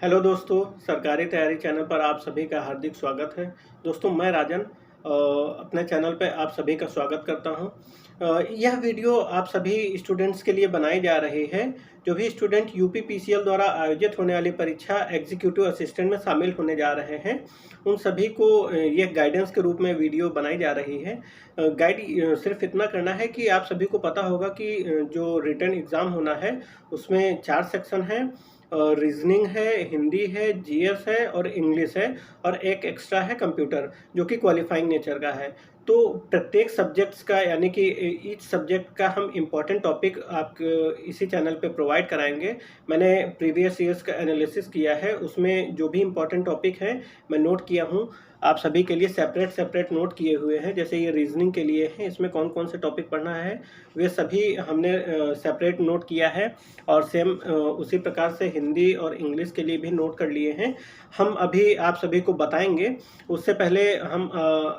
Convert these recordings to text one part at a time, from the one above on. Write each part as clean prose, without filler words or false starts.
Hello दोस्तों, सरकारी तैयारी चैनल पर आप सभी का हार्दिक स्वागत है। दोस्तों, मैं राजन अपने चैनल पे आप सभी का स्वागत करता हूं। यह वीडियो आप सभी स्टूडेंट्स के लिए बनाई जा रही है जो भी स्टूडेंट यूपी पीसीएल द्वारा आयोजित होने वाली परीक्षा एग्जीक्यूटिव असिस्टेंट में शामिल होने जा रहे हैं। उन सभी को यह गाइडेंस के रूप में वीडियो बनाई जा रही है। गाइड सिर्फ इतना करना है कि आप सभी को पता होगा कि जो रिटन एग्ज़ाम होना है उसमें 4 सेक्शन हैं। रीजनिंग है, हिंदी है, जीएस है और इंग्लिश है, और एक एक्स्ट्रा है कंप्यूटर जो कि क्वालिफाइंग नेचर का है। तो प्रत्येक सब्जेक्ट्स का यानी कि ईच सब्जेक्ट का हम इम्पोर्टेंट टॉपिक आप इसी चैनल पे प्रोवाइड कराएंगे। मैंने प्रीवियस ईयर्स का एनालिसिस किया है, उसमें जो भी इम्पोर्टेंट टॉपिक है मैं नोट किया हूँ। आप सभी के लिए सेपरेट नोट किए हुए हैं। जैसे ये रीजनिंग के लिए है, इसमें कौन कौन से टॉपिक पढ़ना है वे सभी हमने सेपरेट नोट किया है, और सेम उसी प्रकार से हिंदी और इंग्लिश के लिए भी नोट कर लिए हैं। हम अभी आप सभी को बताएंगे। उससे पहले हम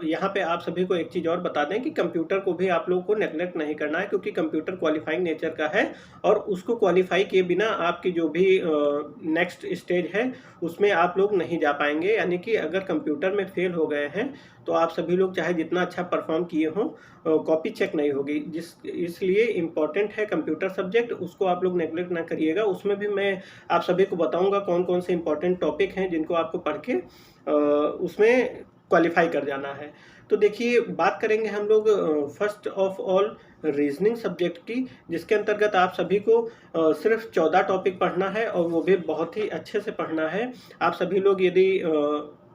यहाँ पे आप सभी को एक चीज़ और बता दें कि कंप्यूटर को भी आप लोगों को नेगलेक्ट नहीं करना है, क्योंकि कंप्यूटर क्वालिफाइंग नेचर का है और उसको क्वालिफाई किए बिना आपकी जो भी नेक्स्ट स्टेज है उसमें आप लोग नहीं जा पाएंगे। यानी कि अगर कंप्यूटर में फेल हो गए हैं तो आप सभी लोग चाहे जितना अच्छा परफॉर्म किए हों, कॉपी चेक नहीं होगी। इसलिए इम्पॉर्टेंट है कंप्यूटर सब्जेक्ट, उसको आप लोग नेगलेक्ट ना करिएगा। उसमें भी मैं आप सभी को बताऊंगा कौन कौन से इम्पॉर्टेंट टॉपिक हैं जिनको आपको पढ़ के उसमें क्वालिफाई कर जाना है। तो देखिए, बात करेंगे हम लोग first of all reasoning subject की, जिसके अंतर्गत आप सभी को सिर्फ 14 टॉपिक पढ़ना है, और वो भी बहुत ही अच्छे से पढ़ना है। आप सभी लोग यदि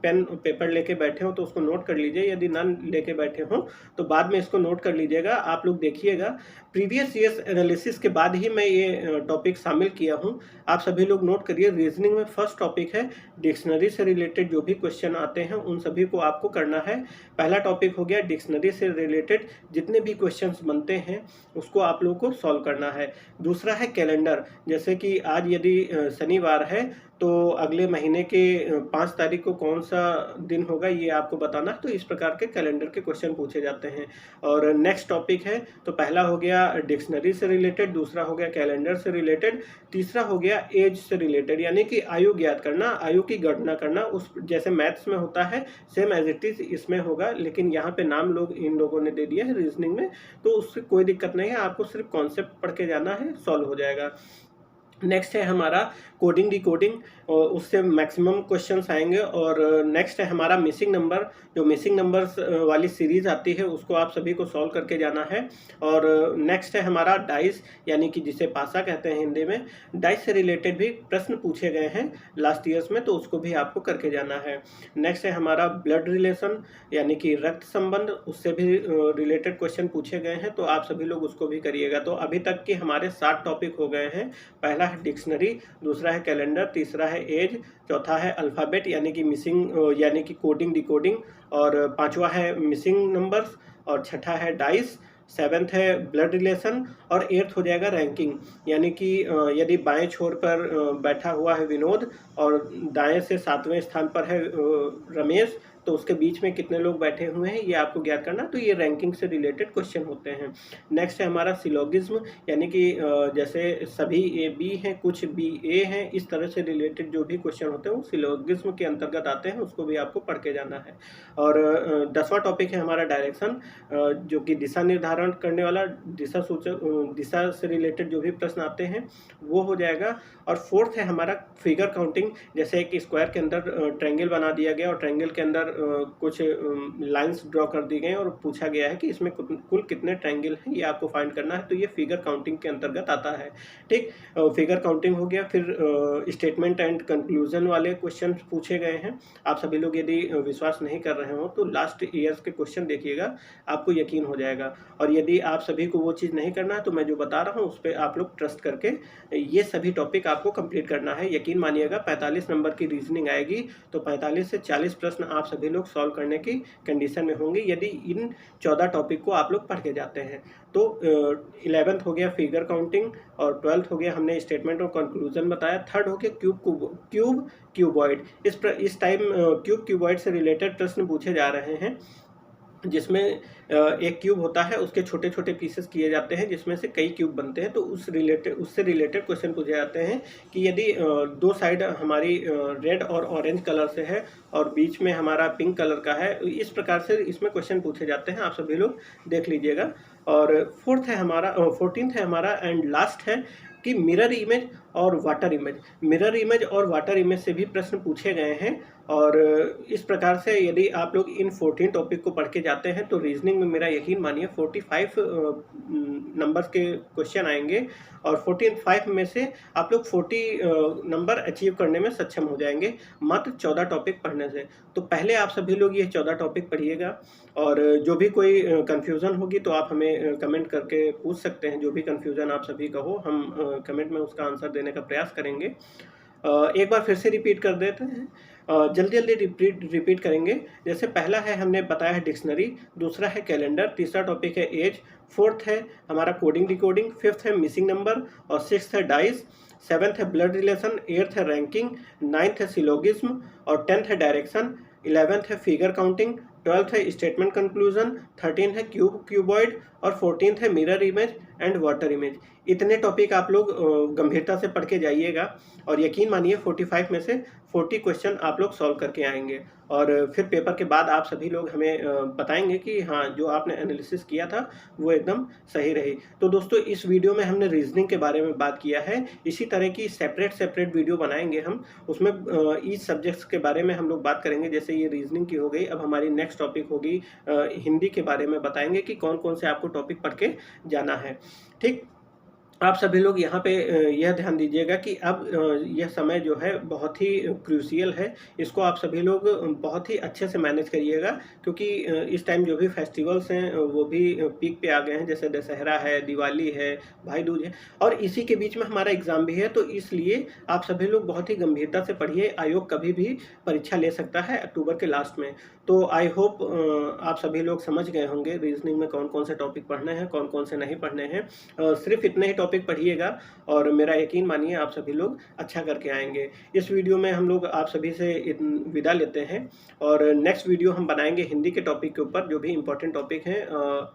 पेन पेपर लेके बैठे हो तो उसको नोट कर लीजिए, यदि ना लेके बैठे हो तो बाद में इसको नोट कर लीजिएगा। आप लोग देखिएगा, प्रीवियस ईयर्स एनालिसिस के बाद ही मैं ये टॉपिक शामिल किया हूँ। आप सभी लोग नोट करिए। रीजनिंग में फर्स्ट टॉपिक है डिक्शनरी से रिलेटेड जो भी क्वेश्चन आते हैं उन सभी को आपको करना है। पहला टॉपिक हो गया डिक्शनरी से रिलेटेड जितने भी क्वेश्चंस बनते हैं उसको आप लोगों को सॉल्व करना है। दूसरा है कैलेंडर, जैसे कि आज यदि शनिवार है तो अगले महीने के 5 तारीख को कौन सा दिन होगा ये आपको बताना। तो इस प्रकार के कैलेंडर के क्वेश्चन पूछे जाते हैं। और नेक्स्ट टॉपिक है, तो पहला हो गया डिक्शनरी से रिलेटेड, दूसरा हो गया कैलेंडर से रिलेटेड, तीसरा हो गया एज से रिलेटेड, यानी कि आयु ज्ञात करना, आयु की गणना करना। उस जैसे मैथ्स में होता है सेम एज इट इज इसमें होगा, लेकिन यहाँ पे नाम लोग इन लोगों ने दे दिया है रीजनिंग में, तो उससे कोई दिक्कत नहीं है। आपको सिर्फ कॉन्सेप्ट पढ़ के जाना है, सॉल्व हो जाएगा। नेक्स्ट है हमारा कोडिंग डिकोडिंग, और उससे मैक्सिमम क्वेश्चंस आएंगे। और नेक्स्ट है हमारा मिसिंग नंबर, जो मिसिंग नंबर्स वाली सीरीज आती है उसको आप सभी को सॉल्व करके जाना है। और नेक्स्ट है हमारा डाइस, यानी कि जिसे पासा कहते हैं हिंदी में। डाइस से रिलेटेड भी प्रश्न पूछे गए हैं लास्ट ईयर्स में, तो उसको भी आपको करके जाना है। नेक्स्ट है हमारा ब्लड रिलेशन, यानी कि रक्त संबंध, उससे भी रिलेटेड क्वेश्चन पूछे गए हैं, तो आप सभी लोग उसको भी करिएगा। तो अभी तक के हमारे 7 टॉपिक हो गए हैं। पहला है डिक्शनरी, दूसरा है कैलेंडर, तीसरा है एज, चौथा है अल्फ़ाबेट यानी कि मिसिंग यानी कि कोडिंग डिकोडिंग, और पांचवा है मिसिंग नंबर्स, और छठा है डाइस, सेवेंथ है ब्लड रिलेशन, और एट्थ हो जाएगा रैंकिंग, यानी कि यदि बाएं छोर पर बैठा हुआ है विनोद और दाएं से 7वें स्थान पर है रमेश, तो उसके बीच में कितने लोग बैठे हुए हैं ये आपको ज्ञात करना। तो ये रैंकिंग से रिलेटेड क्वेश्चन होते हैं। नेक्स्ट है हमारा सिलोगिज्म, यानी कि जैसे सभी ए बी हैं, कुछ बी ए हैं, इस तरह से रिलेटेड जो भी क्वेश्चन होते हैं वो सिलोगिज्म के अंतर्गत आते हैं, उसको भी आपको पढ़ के जाना है। और 10वां टॉपिक है हमारा डायरेक्शन, जो कि दिशा निर्धारण करने वाला, दिशा सूचक, दिशा से रिलेटेड जो भी प्रश्न आते हैं वो हो जाएगा। और फोर्थ है हमारा फिगर काउंटिंग, जैसे एक स्क्वायर के अंदर ट्रायंगल बना दिया गया और ट्रायंगल के अंदर कुछ लाइंस ड्रॉ कर दी गई और पूछा गया है कि इसमें कुल कितने ट्रायंगल हैं, ये आपको फाइंड करना है। तो ये फिगर काउंटिंग के अंतर्गत आता है। ठीक, फिगर काउंटिंग हो गया। फिर स्टेटमेंट एंड कंक्लूजन वाले क्वेश्चन पूछे गए हैं। आप सभी लोग यदि विश्वास नहीं कर रहे हो तो लास्ट ईयर्स के क्वेश्चन देखिएगा, आपको यकीन हो जाएगा। और यदि आप सभी को वो चीज़ नहीं करना है तो मैं जो बता रहा हूँ उस पर आप लोग ट्रस्ट करके ये सभी टॉपिक आपको कंप्लीट करना है। यकीन मानिएगा 45 नंबर की रीजनिंग आएगी, तो 45 से 40 प्रश्न आप सभी लोग सॉल्व करने की कंडीशन में होंगे यदि इन 14 टॉपिक को आप लोग पढ़ के जाते हैं। तो 11th हो गया फिगर काउंटिंग, और 12th हो गया हमने स्टेटमेंट और कंक्लूजन बताया। थर्ड हो गया क्यूब क्यूबॉइड। इस टाइम क्यूब क्यूबॉइड से रिलेटेड प्रश्न पूछे जा रहे हैं। जिसमें एक क्यूब होता है, उसके छोटे छोटे पीसेस किए जाते हैं जिसमें से कई क्यूब बनते हैं। तो उससे रिलेटेड क्वेश्चन पूछे जाते हैं कि यदि दो साइड हमारी रेड और ऑरेंज कलर से है और बीच में हमारा पिंक कलर का है, इस प्रकार से इसमें क्वेश्चन पूछे जाते हैं। आप सभी लोग देख लीजिएगा। और फोर्थ है हमारा 14th है हमारा एंड लास्ट है कि मिरर इमेज और वाटर इमेज। मिरर इमेज और वाटर इमेज से भी प्रश्न पूछे गए हैं। और इस प्रकार से यदि आप लोग इन 14 टॉपिक को पढ़ के जाते हैं तो रीजनिंग में मेरा यकीन मानिए 45 नंबर्स के क्वेश्चन आएंगे और 45 में से आप लोग 40 नंबर अचीव करने में सक्षम हो जाएंगे मात्र 14 टॉपिक पढ़ने से। तो पहले आप सभी लोग ये 14 टॉपिक पढ़िएगा और जो भी कोई कन्फ्यूज़न होगी तो आप हमें कमेंट करके पूछ सकते हैं। जो भी कन्फ्यूज़न आप सभी का हो, हम कमेंट में उसका आंसर देने का प्रयास करेंगे। एक बार फिर से रिपीट कर देते हैं, जल्दी जल्दी रिपीट करेंगे। जैसे पहला है हमने बताया है डिक्शनरी, दूसरा है कैलेंडर, तीसरा टॉपिक है एज, फोर्थ है हमारा कोडिंग डिकोडिंग, फिफ्थ है मिसिंग नंबर और सिक्स्थ है डाइस, सेवन्थ है ब्लड रिलेशन, एट्थ है रैंकिंग, नाइन्थ है सिलोगिज्म और 10th है डायरेक्शन, 11th है फिगर काउंटिंग, 12th है स्टेटमेंट कंक्लूजन, 13 है क्यूबॉइड और 14th है mirror image and water image. इतने टॉपिक आप लोग गंभीरता से पढ़ के जाइएगा और यकीन मानिए 45 में से 40 क्वेश्चन आप लोग सॉल्व करके आएंगे। और फिर पेपर के बाद आप सभी लोग हमें बताएंगे कि हाँ, जो आपने एनालिसिस किया था वो एकदम सही रही। तो दोस्तों, इस वीडियो में हमने रीजनिंग के बारे में बात किया है। इसी तरह की सेपरेट वीडियो बनाएंगे हम, उसमें ईच सब्जेक्ट्स के बारे में हम लोग बात करेंगे। जैसे ये रीजनिंग की हो गई, अब हमारी नेक्स्ट टॉपिक होगी हिंदी के बारे में बताएंगे कि कौन कौन से आपको टॉपिक पढ़ के जाना है। ठीक, आप सभी लोग यहाँ पे यह ध्यान दीजिएगा कि अब यह समय जो है बहुत ही क्रूशियल है। इसको आप सभी लोग बहुत ही अच्छे से मैनेज करिएगा, क्योंकि इस टाइम जो भी फेस्टिवल्स हैं वो भी पीक पे आ गए हैं। जैसे दशहरा है, दिवाली है, भाई दूज है और इसी के बीच में हमारा एग्ज़ाम भी है। तो इसलिए आप सभी लोग बहुत ही गंभीरता से पढ़िए। आयोग कभी भी परीक्षा ले सकता है अक्टूबर के लास्ट में। तो आई होप आप सभी लोग समझ गए होंगे रीजनिंग में कौन कौन से टॉपिक पढ़ने हैं, कौन कौन से नहीं पढ़ने हैं। सिर्फ इतने ही टॉपिक पढ़िएगा और मेरा यकीन मानिए आप सभी लोग अच्छा करके आएंगे। इस वीडियो में हम लोग आप सभी से विदा लेते हैं और नेक्स्ट वीडियो हम बनाएंगे हिंदी के टॉपिक के ऊपर, जो भी इम्पोर्टेंट टॉपिक हैं।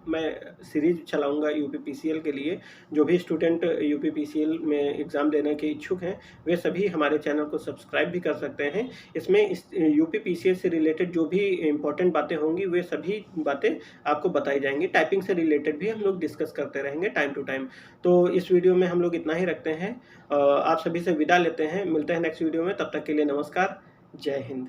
मैं सीरीज चलाऊंगा यूपीपीसीएल के लिए। जो भी स्टूडेंट यूपीपीसीएल में एग्ज़ाम देने के इच्छुक हैं वे सभी हमारे चैनल को सब्सक्राइब भी कर सकते हैं। इसमें यूपीपीसीएल से रिलेटेड जो भी इम्पोर्टेंट बातें होंगी वे सभी बातें आपको बताई जाएंगी। टाइपिंग से रिलेटेड भी हम लोग डिस्कस करते रहेंगे टाइम टू टाइम। तो इस वीडियो में हम लोग इतना ही रखते हैं, आप सभी से विदा लेते हैं। मिलते हैं नेक्स्ट वीडियो में, तब तक के लिए नमस्कार, जय हिंद।